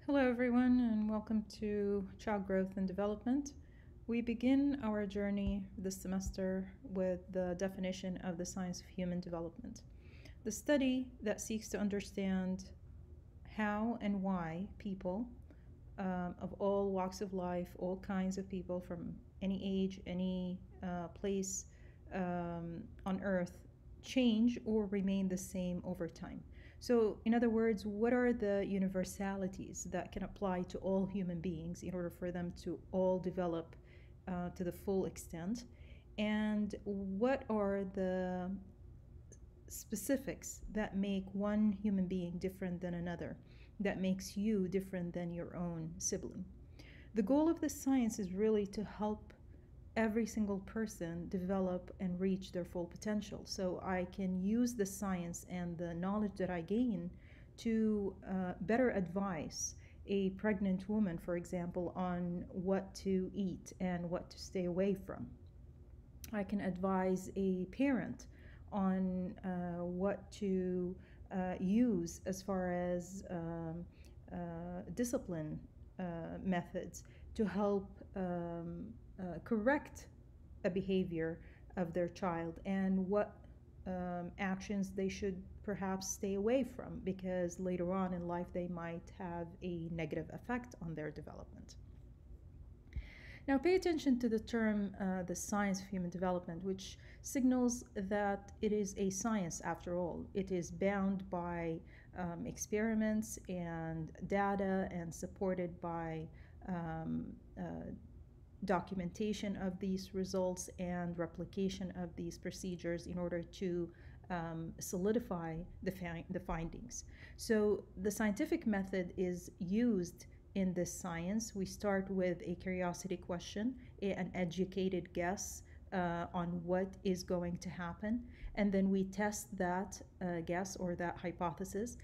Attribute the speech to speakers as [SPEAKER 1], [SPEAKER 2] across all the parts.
[SPEAKER 1] Hello, everyone, and welcome to Child Growth and Development. We begin our journey this semester with the definition of the science of human development, the study that seeks to understand how and why people of all walks of life, all kinds of people from any age, any place on earth, change or remain the same over time. So, in other words, what are the universalities that can apply to all human beings in order for them to all develop to the full extent? And what are the specifics that make one human being different than another, that makes you different than your own sibling? The goal of this science is really to help every single person develop and reach their full potential. So I can use the science and the knowledge that I gain to better advise a pregnant woman, for example, on what to eat and what to stay away from. I can advise a parent on what to use as far as discipline methods to help correct a behavior of their child and what actions they should perhaps stay away from because later on in life they might have a negative effect on their development. Now, pay attention to the term the science of human development, which signals that it is a science after all. It is bound by experiments and data and supported by um, documentation of these results and replication of these procedures in order to solidify the findings. So, the scientific method is used in this science. We start with a curiosity question, an educated guess on what is going to happen, and then we test that guess or that hypothesis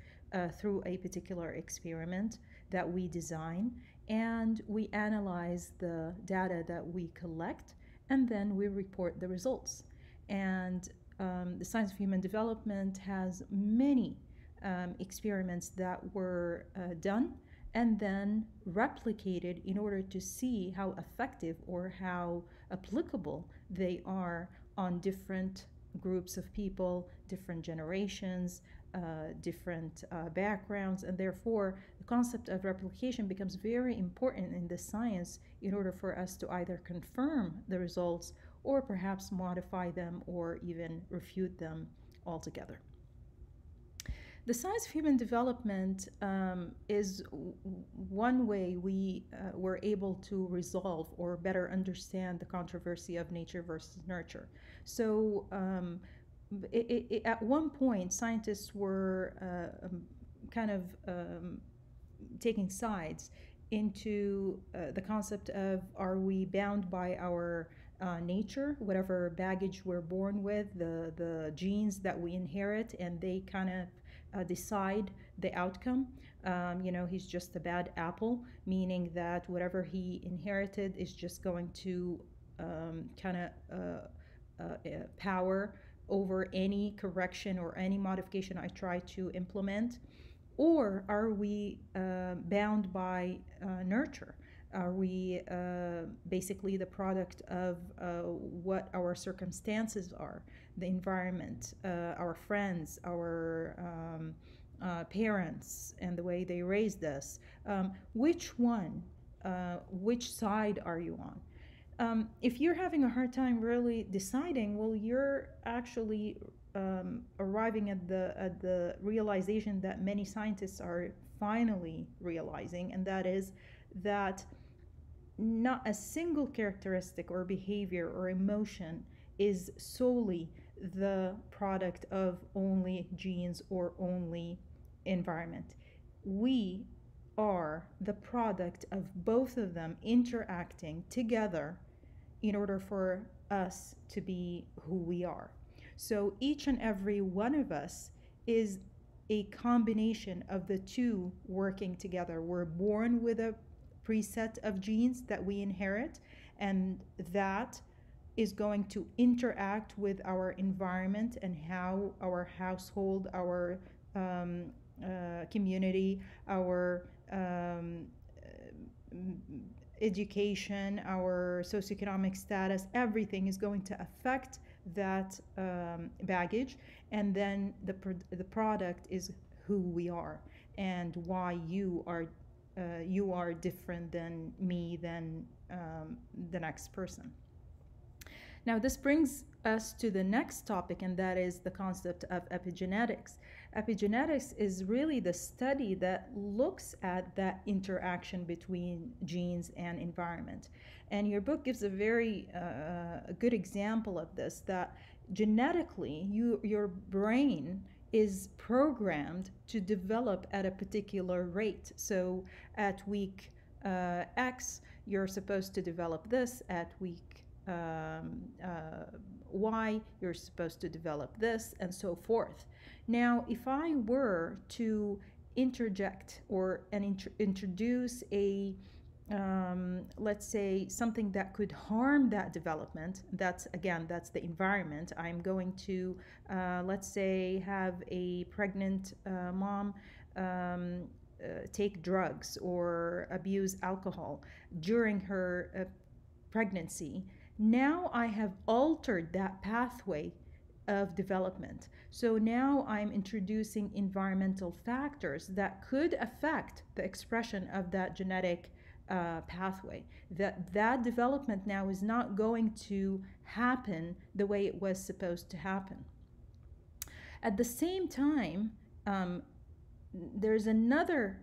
[SPEAKER 1] through a particular experiment that we design, and we analyze the data that we collect, and then we report the results. And the science of human development has many experiments that were done and then replicated in order to see how effective or how applicable they are on different groups of people, different generations, different backgrounds, and therefore the concept of replication becomes very important in this science in order for us to either confirm the results or perhaps modify them or even refute them altogether. The science of human development is one way we were able to resolve or better understand the controversy of nature versus nurture. So, at one point, scientists were kind of taking sides into the concept of are we bound by our nature, whatever baggage we're born with, the genes that we inherit, and they kind of decide the outcome. He's just a bad apple, meaning that whatever he inherited is just going to kind of power over any correction or any modification I try to implement? Or are we bound by nurture? Are we basically the product of what our circumstances are, the environment, our friends, our parents, and the way they raised us? Which one, which side are you on? If you're having a hard time really deciding, well, you're actually arriving at the realization that many scientists are finally realizing, and that is that not a single characteristic or behavior or emotion is solely the product of only genes or only environment. We are the product of both of them interacting together in order for us to be who we are. So each and every one of us is a combination of the two working together. We're born with a preset of genes that we inherit, and that is going to interact with our environment and how our household, our community, our education, our socioeconomic status, everything is going to affect that baggage. And then the product is who we are and why you are different than me, than the next person. Now, this brings us to the next topic, and that is the concept of epigenetics. Epigenetics is really the study that looks at that interaction between genes and environment. And your book gives a very good example of this, that genetically, your brain is programmed to develop at a particular rate. So at week X, you're supposed to develop this. At week Y, you're supposed to develop this, and so forth. Now, if I were to interject or introduce a let's say something that could harm that development, that's the environment. I'm going to let's say have a pregnant mom take drugs or abuse alcohol during her pregnancy. Now I have altered that pathway of development. So now I'm introducing environmental factors that could affect the expression of that genetic pathway. That development now is not going to happen the way it was supposed to happen. At the same time, there's another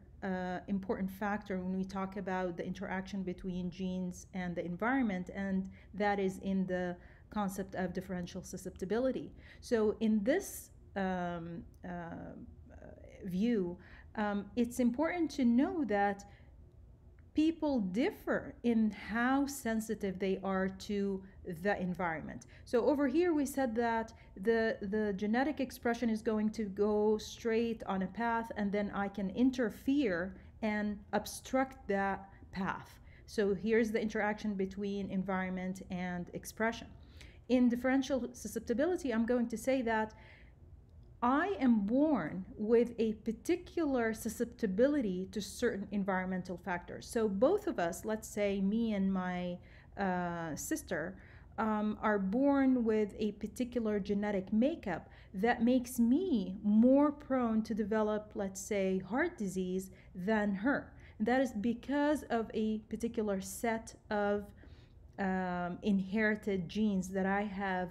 [SPEAKER 1] important factor when we talk about the interaction between genes and the environment, and that is in the concept of differential susceptibility. So in this view, it's important to know that people differ in how sensitive they are to the environment. So over here we said that the genetic expression is going to go straight on a path, and then I can interfere and obstruct that path. So here's the interaction between environment and expression. In differential susceptibility, I'm going to say that I am born with a particular susceptibility to certain environmental factors. So both of us, let's say me and my sister, are born with a particular genetic makeup that makes me more prone to develop, let's say, heart disease than her. That is because of a particular set of inherited genes that I have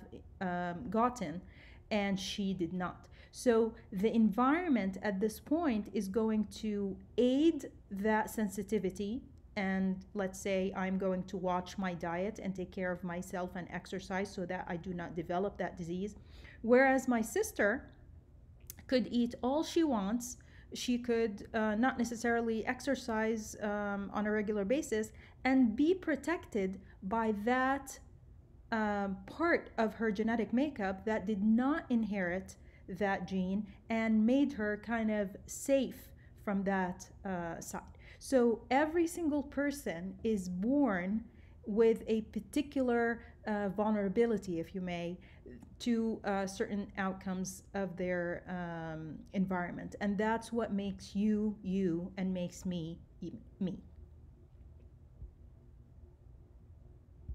[SPEAKER 1] gotten and she did not. So the environment at this point is going to aid that sensitivity, and let's say I'm going to watch my diet and take care of myself and exercise so that I do not develop that disease. Whereas my sister could eat all she wants, she could not necessarily exercise on a regular basis and be protected by that part of her genetic makeup that did not inherit that gene and made her kind of safe from that side. So every single person is born with a particular vulnerability, if you may, to certain outcomes of their environment. And that's what makes you, you, and makes me, me.